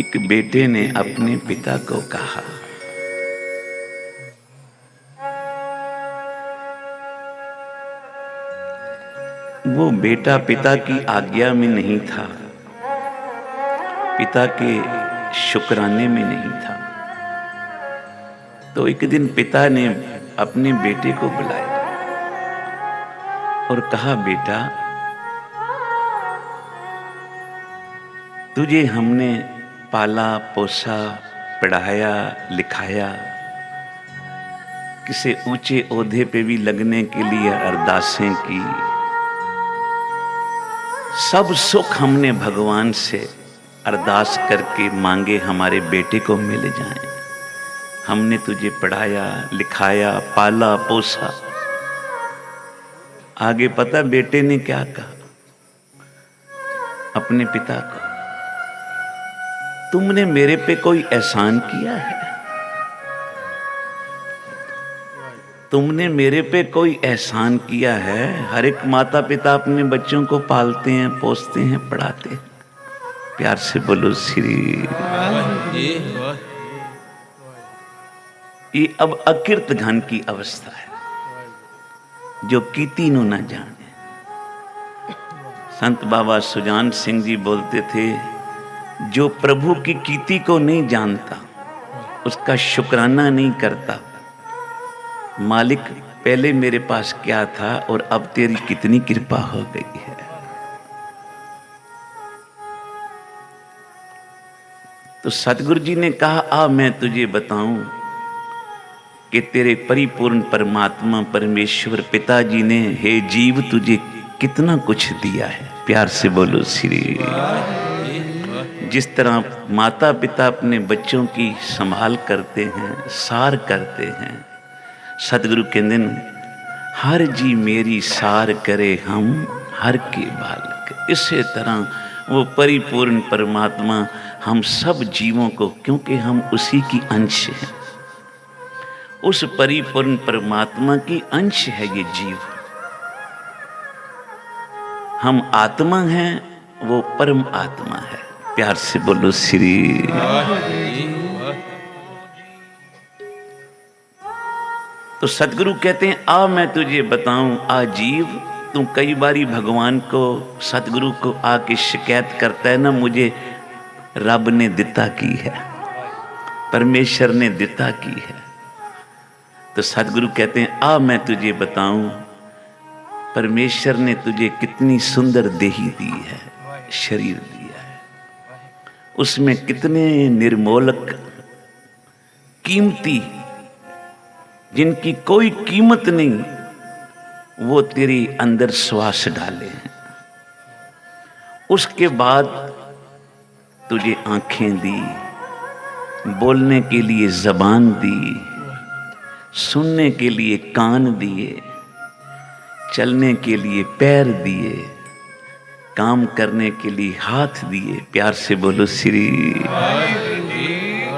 एक बेटे ने अपने पिता को कहा, वो बेटा पिता की आज्ञा में नहीं था, पिता के शुक्राने में नहीं था। तो एक दिन पिता ने अपने बेटे को बुलाया और कहा, बेटा, तुझे हमने पाला पोसा, पढ़ाया लिखाया, किसी ऊंचे ओहदे पे भी लगने के लिए अरदासें की, सब सुख हमने भगवान से अरदास करके मांगे हमारे बेटे को मिल जाएं। हमने तुझे पढ़ाया लिखाया पाला पोसा। आगे पता बेटे ने क्या कहा अपने पिता को, तुमने मेरे पे कोई एहसान किया है? तुमने मेरे पे कोई एहसान किया है? हर एक माता पिता अपने बच्चों को पालते हैं, पोसते हैं, पढ़ाते हैं। प्यार से बोलो श्री। ये अब अकृत घन की अवस्था है, जो कीती नु न जाने। संत बाबा सुजान सिंह जी बोलते थे, जो प्रभु की कीर्ति को नहीं जानता, उसका शुक्राना नहीं करता, मालिक पहले मेरे पास क्या था और अब तेरी कितनी कृपा हो गई है। तो सतगुरु जी ने कहा, आ मैं तुझे बताऊं कि तेरे परिपूर्ण परमात्मा परमेश्वर पिताजी ने, हे जीव, तुझे कितना कुछ दिया है। प्यार से बोलो श्री। जिस तरह माता पिता अपने बच्चों की संभाल करते हैं, सार करते हैं, सतगुरु के दिन हर जी मेरी सार करे हम हर के बालक। इसी तरह वो परिपूर्ण परमात्मा हम सब जीवों को, क्योंकि हम उसी की अंश हैं, उस परिपूर्ण परमात्मा की अंश है ये जीव। हम आत्मा हैं, वो परम आत्मा है। प्यार से बोलो श्री। तो सतगुरु कहते हैं, आ मैं तुझे बताऊं, आ जीव, तू कई बारी भगवान को, सतगुरु को आके शिकायत करता है ना, मुझे रब ने दिता की है, परमेश्वर ने दिता की है। तो सतगुरु कहते हैं, आ मैं तुझे बताऊं, परमेश्वर ने तुझे कितनी सुंदर देही दी है, शरीर दिया है, उसमें कितने निर्मोलक कीमती, जिनकी कोई कीमत नहीं, वो तेरे अंदर श्वास डाले हैं। उसके बाद तुझे आंखें दी, बोलने के लिए जबान दी, सुनने के लिए कान दिए, चलने के लिए पैर दिए, काम करने के लिए हाथ दिए। प्यार से बोलो श्री।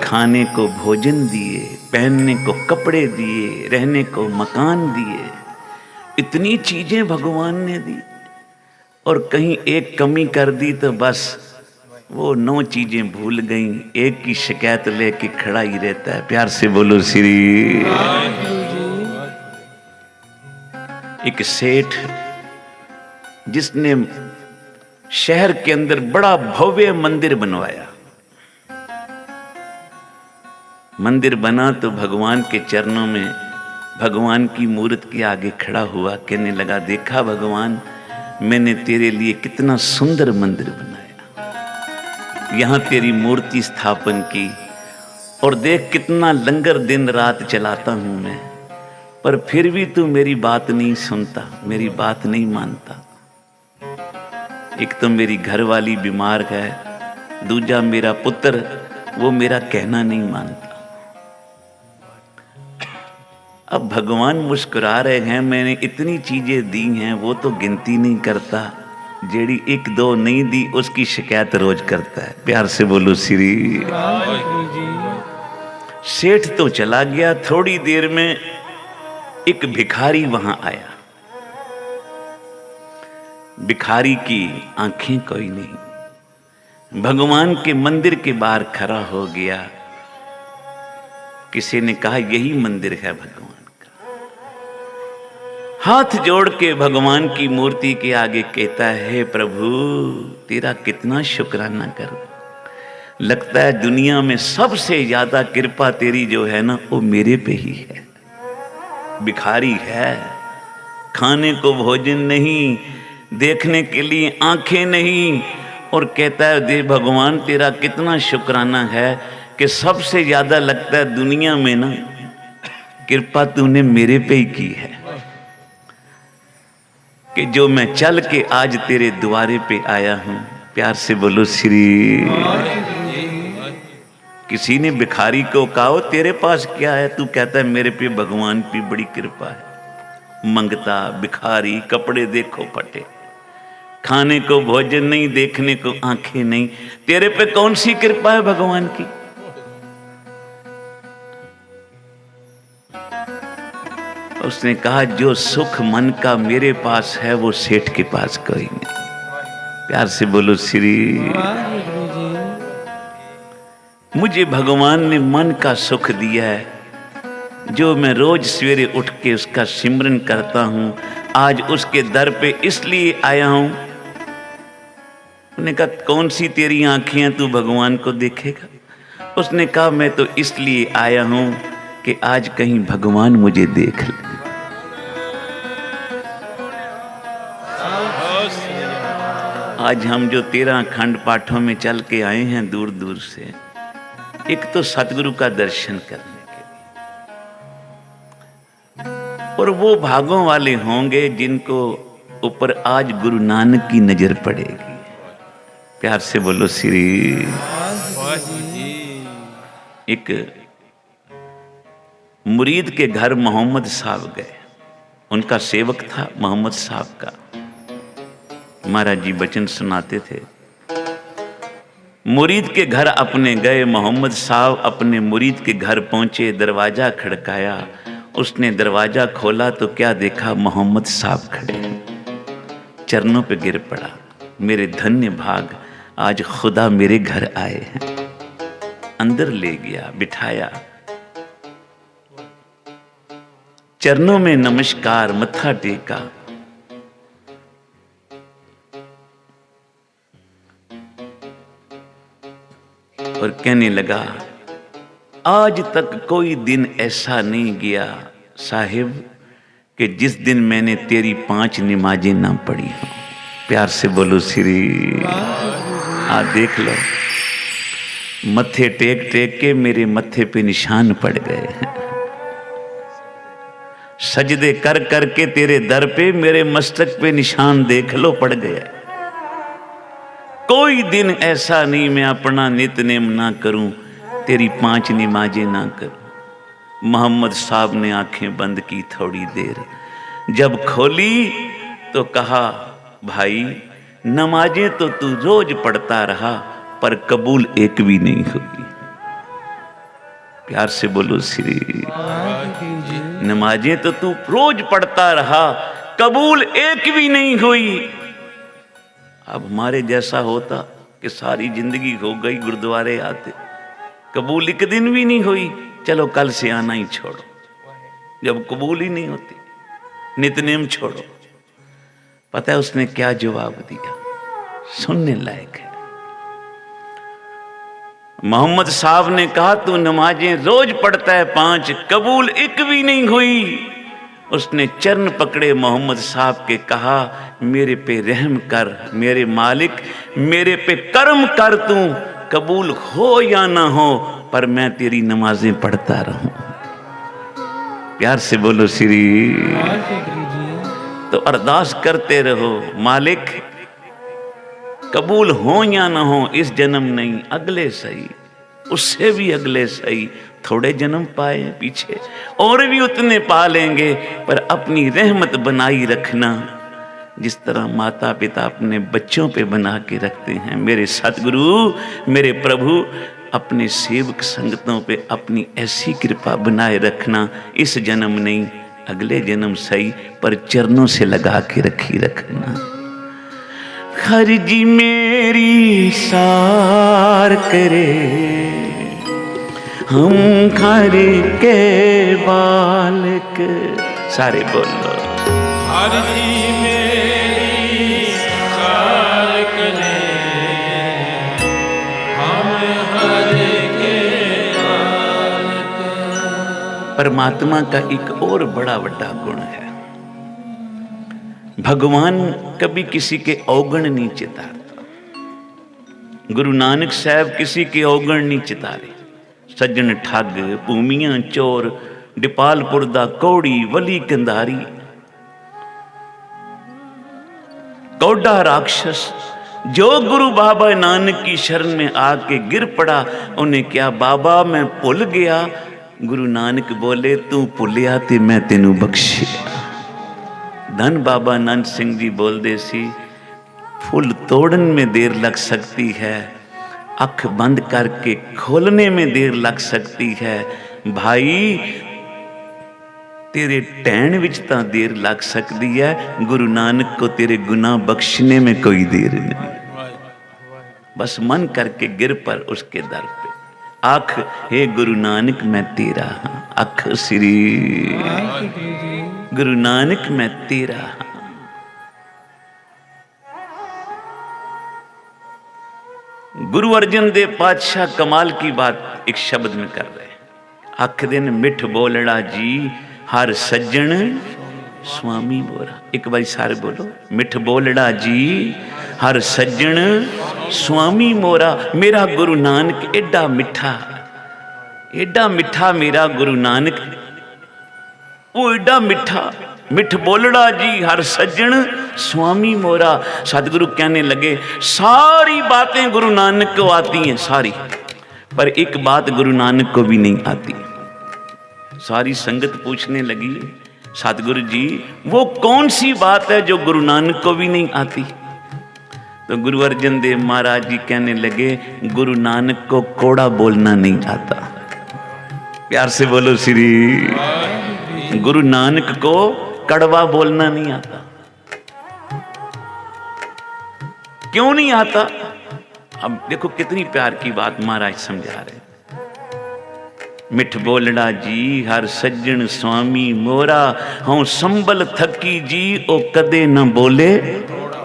खाने को भोजन दिए, पहनने को कपड़े दिए, रहने को मकान दिए। इतनी चीजें भगवान ने दी, और कहीं एक कमी कर दी तो बस वो 9 चीजें भूल गई, एक की शिकायत लेके खड़ा ही रहता है। प्यार से बोलो श्री। एक सेठ, जिसने शहर के अंदर बड़ा भव्य मंदिर बनवाया, मंदिर बना तो भगवान के चरणों में, भगवान की मूर्त के आगे खड़ा हुआ, कहने लगा, देखा भगवान, मैंने तेरे लिए कितना सुंदर मंदिर बनाया, यहां तेरी मूर्ति स्थापन की, और देख कितना लंगर दिन रात चलाता हूं मैं, पर फिर भी तू मेरी बात नहीं सुनता, मेरी बात नहीं मानता। एक तो मेरी घरवाली बीमार है, दूजा मेरा पुत्र, वो मेरा कहना नहीं मानता। अब भगवान मुस्कुरा रहे हैं, मैंने इतनी चीजें दी हैं, वो तो गिनती नहीं करता, जेड़ी 1-2 नहीं दी उसकी शिकायत रोज करता है। प्यार से बोलो श्री। सेठ तो चला गया, थोड़ी देर में एक भिखारी वहां आया। भिखारी की आंखें कोई नहीं, भगवान के मंदिर के बाहर खड़ा हो गया। किसी ने कहा यही मंदिर है भगवान का। हाथ जोड़ के भगवान की मूर्ति के आगे कहता है, प्रभु तेरा कितना शुक्राना करूं। लगता है दुनिया में सबसे ज्यादा कृपा तेरी जो है ना वो मेरे पे ही है। भिखारी है, खाने को भोजन नहीं, देखने के लिए आंखें नहीं, और कहता है दे भगवान तेरा कितना शुक्राना है कि सबसे ज्यादा लगता है दुनिया में ना कृपा तूने मेरे पे ही की है, कि जो मैं चल के आज तेरे द्वारे पे आया हूं। प्यार से बोलो श्री। किसी ने भिखारी को कहा तेरे पास क्या है, तू कहता है मेरे पे भगवान की बड़ी कृपा है। मंगता भिखारी, कपड़े देखो फटे, खाने को भोजन नहीं, देखने को आंखें नहीं, तेरे पे कौन सी कृपा है भगवान की। उसने कहा जो सुख मन का मेरे पास है वो सेठ के पास कोई नहीं। प्यार से बोलो श्री। मुझे भगवान ने मन का सुख दिया है, जो मैं रोज सवेरे उठ के उसका सिमरन करता हूं। आज उसके दर पे इसलिए आया हूं। उसने कहा कौन सी तेरी आंखें हैं, तू भगवान को देखेगा। उसने कहा मैं तो इसलिए आया हूं कि आज कहीं भगवान मुझे देख ले। आज हम जो 13 अखंड पाठों में चल के आए हैं दूर दूर से, एक तो सतगुरु का दर्शन करने के लिए, और वो भागों वाले होंगे जिनको ऊपर आज गुरु नानक की नजर पड़ेगी। प्यार से बोलो श्री। एक मुरीद के घर मोहम्मद साहब गए, उनका सेवक था मोहम्मद साहब का। महाराज जी वचन सुनाते थे। मुरीद के घर अपने गए, मोहम्मद साहब अपने मुरीद के घर पहुंचे, दरवाजा खड़काया। उसने दरवाजा खोला तो क्या देखा, मोहम्मद साहब खड़े, चरणों पे गिर पड़ा। मेरे धन्य भाग, आज खुदा मेरे घर आए हैं। अंदर ले गया, बिठाया, चरणों में नमस्कार, मत्था टेका। और कहने लगा आज तक कोई दिन ऐसा नहीं गया साहिब कि जिस दिन मैंने तेरी 5 नमाजें ना पढ़ी हो। प्यार से बोलो श्री। देख लो, मत्थे टेक टेक के मेरे मत्थे पे निशान पड़ गए। सजदे कर करके तेरे दर पे मेरे मस्तक पे निशान देख लो पड़ गया। कोई दिन ऐसा नहीं मैं अपना नितनेम ना करूं, तेरी 5 नमाजें ना करूं। मोहम्मद साहब ने आंखें बंद की थोड़ी देर, जब खोली तो कहा भाई नमाजें तो तू रोज पढ़ता रहा पर कबूल एक भी नहीं हुई। प्यार से बोलो श्री। नमाजें तो तू रोज पढ़ता रहा, कबूल एक भी नहीं हुई। अब हमारे जैसा होता कि सारी जिंदगी हो गई गुरुद्वारे आते, कबूल एक दिन भी नहीं हुई, चलो कल से आना ही छोड़ो। जब कबूल ही नहीं होती, नितनेम छोड़ो। पता है उसने क्या जवाब दिया, सुनने लायक है। मोहम्मद साहब ने कहा तू नमाजें रोज पढ़ता है 5, कबूल एक भी नहीं हुई। उसने चरण पकड़े मोहम्मद साहब के, कहा मेरे पे रहम कर मेरे मालिक, मेरे पे कर्म कर, तू कबूल हो या ना हो पर मैं तेरी नमाजें पढ़ता रहूं। प्यार से बोलो श्री। तो अरदास करते रहो, मालिक कबूल हो या ना हो, इस जन्म नहीं अगले सही, उससे भी अगले सही, थोड़े जन्म पाए पीछे और भी उतने पा लेंगे, पर अपनी रहमत बनाई रखना जिस तरह माता पिता अपने बच्चों पे बना के रखते हैं। मेरे सतगुरु, मेरे प्रभु, अपने सेवक संगतों पे अपनी ऐसी कृपा बनाए रखना, इस जन्म नहीं अगले जन्म सही, पर चरणों से लगा के रखी रखना। हरजी मेरी सार करे, हम खारे के बालक। सारे बोलो हरजी मेरी सार करे, हम हर के बालक। परमात्मा का एक और बड़ा बड़ा गुण है, भगवान कभी किसी के अवगुण नहीं चितारता। गुरु नानक साहब किसी के अवगुण नहीं चितारे। सज्जन ठग, भूमियां चोर, डिपालपुर दा कौड़ी, वली कंधारी, कौड़ा राक्षस, जो गुरु बाबा नानक की शरण में आके गिर पड़ा, उन्हें क्या बाबा मैं भुल गया। गुरु नानक बोले तू भुलिया ते मैं तेनू बख्शिया। धन बाबा नंद सिंह जी बोलते सी, फुल तोड़न में देर लग सकती है, अख बंद करके खोलने में देर लग सकती है। भाई तेरे टहन विच तां देर लग सकती है, गुरु नानक को तेरे गुनाह बख्शने में कोई देर नहीं। बस मन करके गिर पर उसके दर पे, आख हे गुरु नानक मैं तेरा हाँ। अख श्री गुरु नानक मैं तेरा हाँ। गुरु अर्जन देव पातशाह कमाल की बात एक शब्द में कर रहे हैं। अख दिन मिठ बोलड़ा जी हर सज्जन स्वामी मोरा। एक बारी सारे बोलो, मिठ बोलड़ा जी हर सज्जन स्वामी मोरा। मेरा गुरु नानक एडा मिठा, एडा मिठा मेरा गुरु नानक, वो एडा मिठा। मिठ बोलड़ा जी हर सज्जन स्वामी मोरा। सतगुरु कहने लगे सारी बातें गुरु नानक को आती हैं सारी, पर एक बात गुरु नानक को भी नहीं आती। सारी संगत पूछने लगी सतगुरु जी वो कौन सी बात है जो गुरु नानक को भी नहीं आती। तो गुरु अर्जन देव महाराज जी कहने लगे गुरु नानक को कोड़ा बोलना नहीं आता। प्यार से बोलो श्री। गुरु नानक को कड़वा बोलना नहीं आता। क्यों नहीं आता? अब देखो कितनी प्यार की बात महाराज समझा रहे। मिठ बोलड़ा जी हर सज्जन स्वामी मोरा, हूं संबल थकी जी ओ कदे न बोले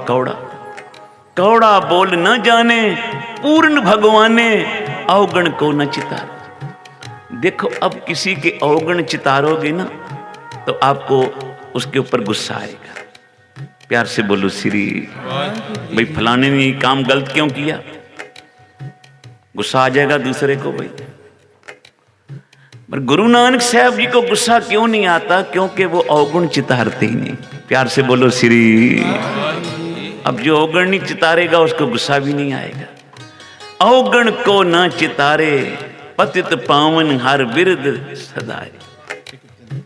कौड़ा। कौड़ा बोल न जाने पूर्ण भगवाने, अवगण को न चितार। देखो अब किसी के अवगुण चितारोगे ना तो आपको उसके ऊपर गुस्सा आएगा। प्यार से बोलो श्री। भाई फलाने ने ये काम गलत क्यों किया, गुस्सा आ जाएगा दूसरे को भाई। पर गुरु नानक साहब जी को गुस्सा क्यों नहीं आता? क्योंकि वो अवगुण चितारते ही नहीं। प्यार से बोलो श्री। अब जो अवगुण नहीं चितारेगा उसको गुस्सा भी नहीं आएगा। अवगुण को ना चितारे, पतित पावन हर बिरद सदाए।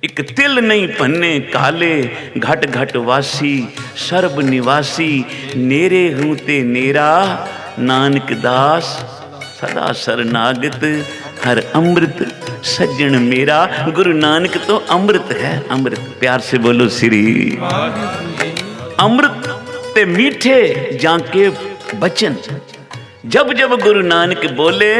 एक तिल नहीं पन्ने काले, घट घट वासी सर्ब निवासी। नेरे हूं ते नेरा नानक दास, सदा शरणागत हर अमृत सज्जन मेरा। गुरु नानक तो अमृत है, अमृत। प्यार से बोलो श्री। अमृत ते मीठे जाके बचन, जब जब गुरु नानक बोले,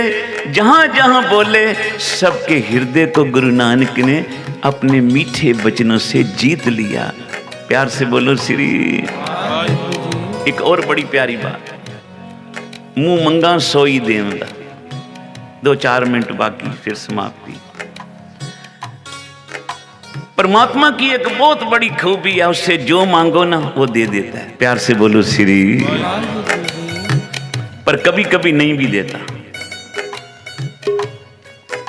जहां जहां बोले, सबके हृदय को गुरु नानक ने अपने मीठे वचनों से जीत लिया। प्यार से बोलो श्री। एक और बड़ी प्यारी बात, मुंह मंगा सोई देवदा। 2-4 मिनट बाकी फिर समाप्ति। परमात्मा की एक बहुत बड़ी खूबी है, उससे जो मांगो ना वो दे देता है। प्यार से बोलो श्री। पर कभी कभी नहीं भी देता,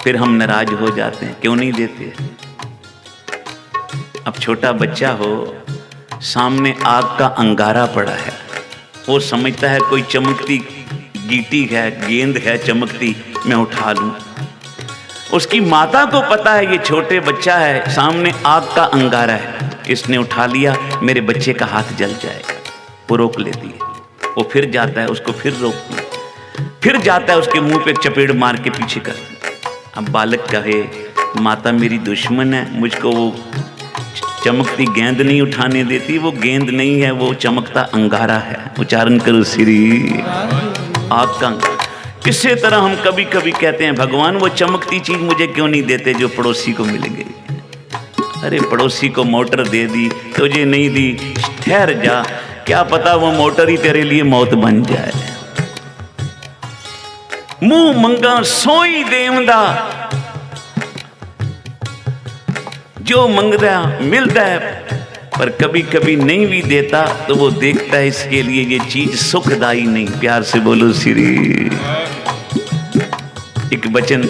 फिर हम नाराज हो जाते हैं, क्यों नहीं देते। अब छोटा बच्चा हो, सामने आग का अंगारा पड़ा है, वो समझता है कोई चमकती गीटी है, गेंद है चमकती, मैं उठा लूं। उसकी माता को पता है ये छोटे बच्चा है, सामने आग का अंगारा है, इसने उठा लिया, मेरे बच्चे का हाथ जल जाएगा। वो रोक लेती है, वो फिर जाता है, उसको फिर रोकती है, फिर जाता है, उसके मुंह पे एक चपेट मार के पीछे कर। अब बालक कहे माता मेरी दुश्मन है, मुझको वो चमकती गेंद नहीं उठाने देती, वो गेंद नहीं है, वो चमकता अंगारा है। उच्चारण करो श्री आग का। इसी तरह हम कभी कभी कहते हैं भगवान वो चमकती चीज मुझे क्यों नहीं देते जो पड़ोसी को मिल गई। अरे पड़ोसी को मोटर दे दी, तुझे नहीं दी, ठहर जा, क्या पता वो मोटर ही तेरे लिए मौत बन जाए। मुंह मंगा सोई देवदा, जो मंगदा मिलता है, पर कभी कभी नहीं भी देता तो वो देखता है इसके लिए ये चीज सुखदाई नहीं। प्यार से बोलो श्री। एक वचन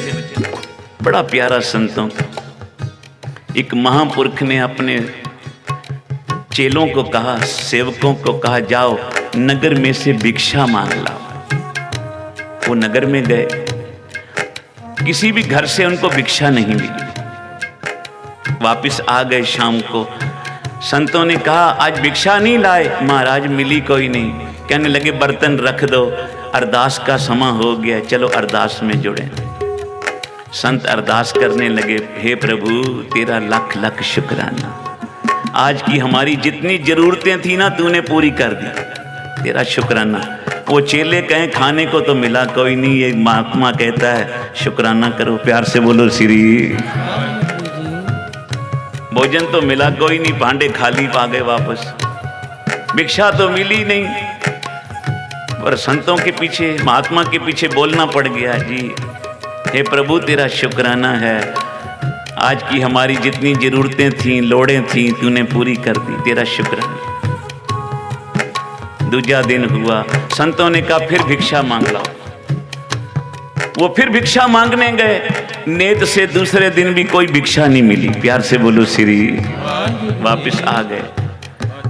बड़ा प्यारा संतों का। एक महापुरुष ने अपने चेलों को कहा, सेवकों को कहा, जाओ नगर में से भिक्षा मांग लाओ। वो नगर में गए, किसी भी घर से उनको भिक्षा नहीं मिली। वापस आ गए शाम को। संतों ने कहा आज भिक्षा नहीं लाए। महाराज मिली कोई नहीं। कहने लगे बर्तन रख दो, अरदास का समय हो गया, चलो अरदास में जुड़े। संत अरदास करने लगे, हे प्रभु तेरा लख लख शुक्राना, आज की हमारी जितनी जरूरतें थी ना तूने पूरी कर दी, तेरा शुक्राना। वो चेले कहें खाने को तो मिला कोई नहीं, ये महात्मा कहता है शुक्राना करो। प्यार से बोलो श्री। भोजन तो मिला कोई नहीं, भांडे खाली पा गए वापस, भिक्षा तो मिली नहीं। पर संतों के पीछे, महात्मा के पीछे बोलना पड़ गया, जी हे प्रभु तेरा शुक्राना है, आज की हमारी जितनी जरूरतें थीं, लोड़ें थीं, तूने पूरी कर दी, तेरा शुक्राना। दूसरा दिन हुआ, संतों ने कहा फिर भिक्षा मांग लाओ। वो फिर भिक्षा मांगने गए, नेत से दूसरे दिन भी कोई भिक्षा नहीं मिली। प्यार से बोलो श्री। वापिस आ गए,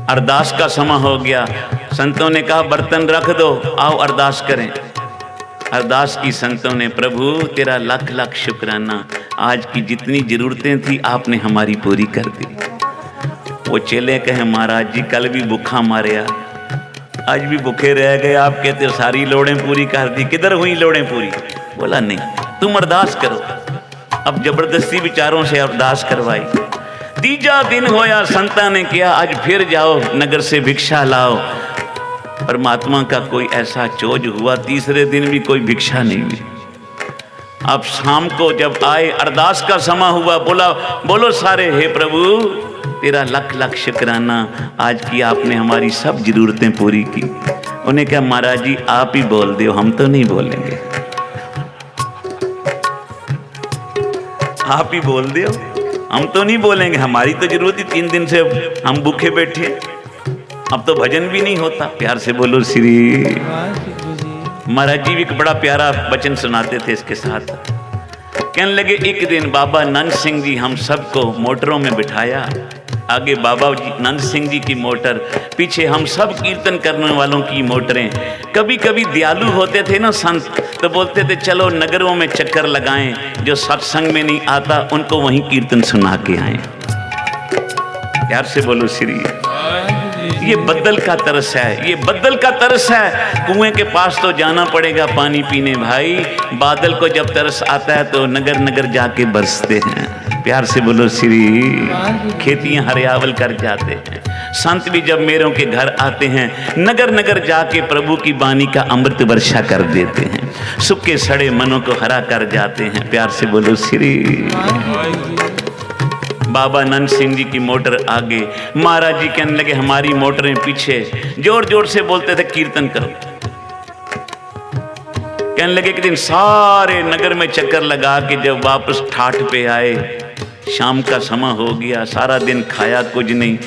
अरदास का समय हो गया। संतों ने कहा बर्तन रख दो, आओ अरदास करें। अरदास की संतों ने, प्रभु तेरा लख लख शुक्राना, आज की जितनी जरूरतें थी आपने हमारी पूरी कर दी। वो चेले कहे महाराज जी कल भी भूखा मारे, आज भी भूखे रह गए, आप कहते हो सारी लोड़ें पूरी कर दी, किधर हुई लोड़ें पूरी? बोला नहीं, तुम अरदास करो। अब जबरदस्ती विचारों से अरदास करवाई। तीजा दिन होया, संता ने किया आज फिर जाओ नगर से भिक्षा लाओ। परमात्मा का कोई ऐसा चोज हुआ, तीसरे दिन भी कोई भिक्षा नहीं मिली। अब शाम को जब आए, अरदास का समय हुआ, बोला बोलो सारे, हे प्रभु तेरा लख लख शुक्राना, आज की आपने हमारी सब जरूरतें पूरी की। उन्हें कहा महाराज जी आप ही बोल दो, हम तो नहीं बोलेंगे, आप ही बोल दो, हम तो नहीं बोलेंगे, हमारी तो जरूरत ही 3 दिन से हम भूखे बैठे, अब तो भजन भी नहीं होता। प्यार से बोलो श्री। महाराज जी भी एक बड़ा प्यारा वचन सुनाते थे इसके साथ। कहने लगे एक दिन बाबा नंद सिंह जी हम सबको मोटरों में बिठाया, आगे बाबा नंद सिंह जी की मोटर, पीछे हम सब कीर्तन करने वालों की मोटरें। कभी कभी दयालु होते थे ना संत, तो बोलते थे चलो नगरों में चक्कर लगाएं, जो सत्संग में नहीं आता उनको वहीं कीर्तन सुना के आए। प्यार से बोलो श्री। ये बद्दल का तरस है, ये बद्दल का तरस है। कुएं के पास तो जाना पड़ेगा पानी पीने भाई, बादल को जब तरस आता है तो नगर नगर जाके बरसते हैं। प्यार से बोलो श्री। खेतियां हरियावल कर जाते हैं। संत भी जब मेरों के घर आते हैं, नगर नगर जाके प्रभु की वाणी का अमृत वर्षा कर देते हैं, सूखे सड़े मनों को हरा कर जाते हैं। प्यार से बोलो श्री। बाबा नंद सिंह जी की मोटर आगे, महाराज जी कहने लगे हमारी मोटरें पीछे, जोर जोर से बोलते थे कीर्तन करो। कहने लगे कि दिन सारे नगर में चक्कर लगा के जब वापस ठाठ पे आए, शाम का समय हो गया, सारा दिन खाया कुछ नहीं।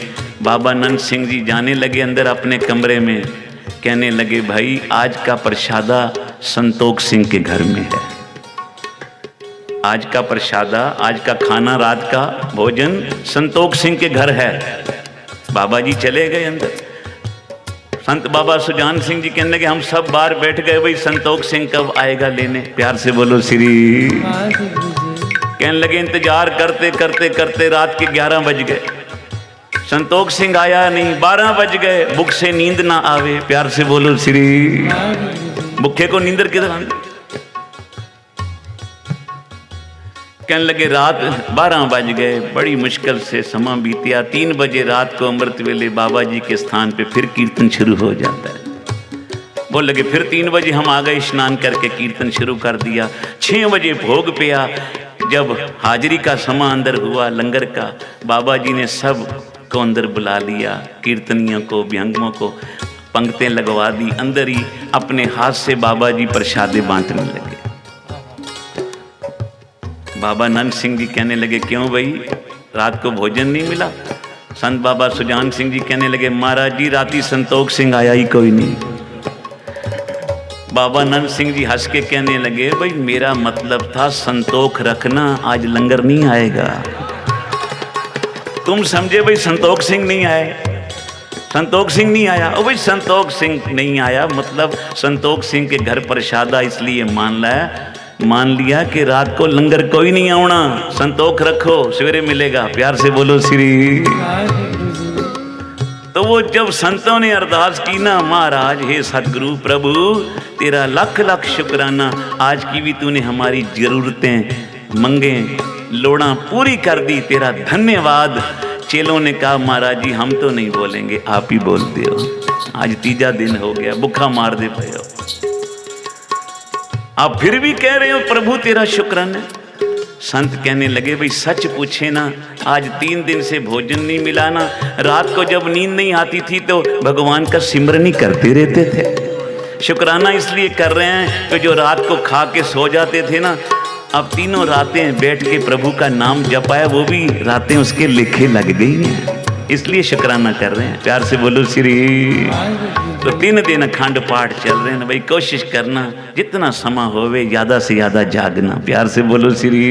बाबा नंद सिंह जी जाने लगे अंदर अपने कमरे में, कहने लगे भाई आज का प्रसादा संतोख सिंह के घर में है, आज का प्रसादा, आज का खाना, रात का भोजन संतोख सिंह के घर है। बाबा जी चले गए अंदर। संत बाबा सुजान सिंह जी कहने लगे हम सब बाहर बैठ गए, भाई संतोख सिंह कब आएगा लेने। प्यार से बोलो श्री। कहने लगे इंतजार करते करते करते रात के 11 बज गए, संतोख सिंह आया नहीं। 12 बज गए, भूख से नींद ना आवे। प्यार से बोलो श्री। भूखे को नींदर किधर आने। कहने लगे रात 12 बज गए, बड़ी मुश्किल से समा बीतिया। 3 बजे रात को अमृत वेले बाबा जी के स्थान पे फिर कीर्तन शुरू हो जाता है। बोल लगे फिर 3 बजे हम आ गए, स्नान करके कीर्तन शुरू कर दिया। 6 बजे भोग पिया। जब हाजिरी का समा अंदर हुआ लंगर का, बाबा जी ने सब को अंदर बुला लिया, कीर्तनियों को, विहंगमों को पंक्तें लगवा दी। अंदर ही अपने हाथ से बाबा जी प्रसादे बांटने लगे। बाबा नंद सिंह जी कहने लगे क्यों भाई, रात को भोजन नहीं मिला? संत बाबा सुजान सिंह जी कहने लगे महाराज जी राती संतोख सिंह आया ही कोई नहीं। बाबा नंद सिंह जी हंस के कहने लगे भाई मेरा मतलब था संतोख रखना, आज लंगर नहीं आएगा। तुम समझे भाई संतोख सिंह नहीं आए, संतोख सिंह नहीं आया। ओ भाई संतोख सिंह नहीं आया मतलब संतोख सिंह के घर प्रसादा, इसलिए मान लिया कि रात को लंगर कोई नहीं आना, संतोख रखो सवेरे मिलेगा। प्यार से बोलो श्री। तो वो जब संतों ने अरदास की ना, महाराज हे सतगुरु प्रभु तेरा लख लख शुक्राना, आज की भी तूने हमारी जरूरतें मंगे लोड़ा पूरी कर दी, तेरा धन्यवाद। चेलों ने कहा महाराज जी हम तो नहीं बोलेंगे, आप ही बोलते हो। आज 3जा दिन हो गया, भूखा मार दे पे हो, आप फिर भी कह रहे हो प्रभु तेरा शुक्राना। संत कहने लगे भाई सच पूछे ना, आज 3 दिन से भोजन नहीं मिला ना, रात को जब नींद नहीं आती थी तो भगवान का सिमरन ही करते रहते थे। शुक्राना इसलिए कर रहे हैं कि जो रात को खा के सो जाते थे ना, अब 3 रातें बैठ के प्रभु का नाम जपाया, वो भी रातें उसके लेखे लग गई हैं, इसलिए शुक्राना कर रहे हैं। प्यार से बोलो श्री। तो 3 दिन अखंड पाठ चल रहे हैं भाई, कोशिश करना जितना समा होवे ज़्यादा से ज़्यादा जागना। प्यार से बोलो श्री।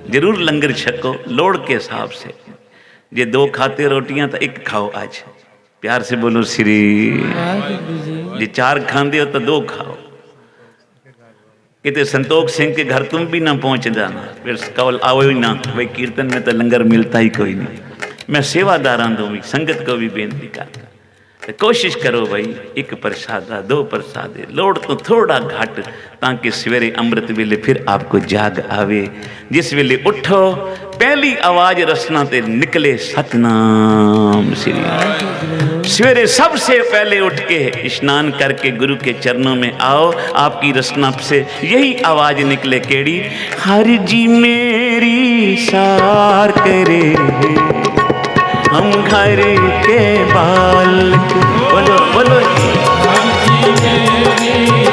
जरूर लंगर छको लोड़ के हिसाब से, जे 2 खाते रोटियां तो 1 खाओ आज। प्यार से बोलो श्री। जे 4 खाते हो तो 2 खाओ। कितने संतोख सिंह के घर तुम भी ना पहुंच जाना, फिर कवल आओ ही ना भाई, कीर्तन में तो लंगर मिलता ही कोई नहीं। मैं सेवादारां दो भी संगत को भी बेनती करता, तो कोशिश करो भाई 1 प्रसादा 2 प्रसादे, लोड़ तो थोड़ा घट, ताकि सवेरे अमृत वेले फिर आपको जाग आवे। जिस वेले उठो पहली आवाज रसना ते निकले सतनाम श्री। सवेरे सबसे पहले उठ के स्नान करके गुरु के चरणों में आओ, आपकी रसना से यही आवाज निकले केड़ी, हर जी मेरी सार करे हम घर के बालक। बोलो बोलो हर जी मेरी